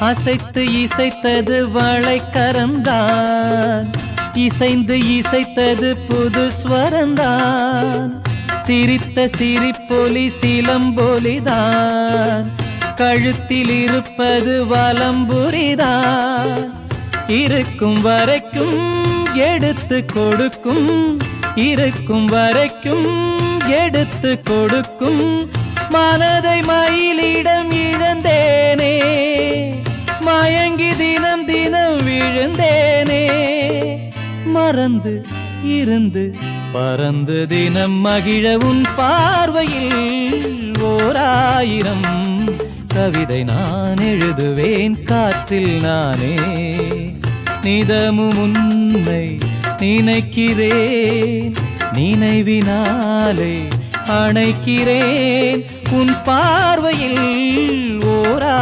அசைத்து இசைத்தது வளைக்கரந்தான், இசைந்து இசைத்தது புது ஸ்வரந்தான். சிரித்த சிரிப்பொலி சிலம்பொலிதான், கழுத்தில் இருப்பது வலம்புரிதான். இருக்கும் வரைக்கும் எடுத்து கொடுக்கும், இருக்கும் வரைக்கும் எடுத்து கொடுக்கும். மனதை மயிலிடம் இழந்தேனே, மயங்கி தினம் தினம் விழுந்தேனே. மறந்து இருந்து பறந்து தினம் மகிழ உன் பார்வையில் ஓராயிரம் கவிதை நான் எழுதுவேன் காற்றில் நானே. நிதமும் உன்னை நினைக்கிறேன், நினைவினாலே அணைக்கிறேன் உன் பார்வையில் ஓரா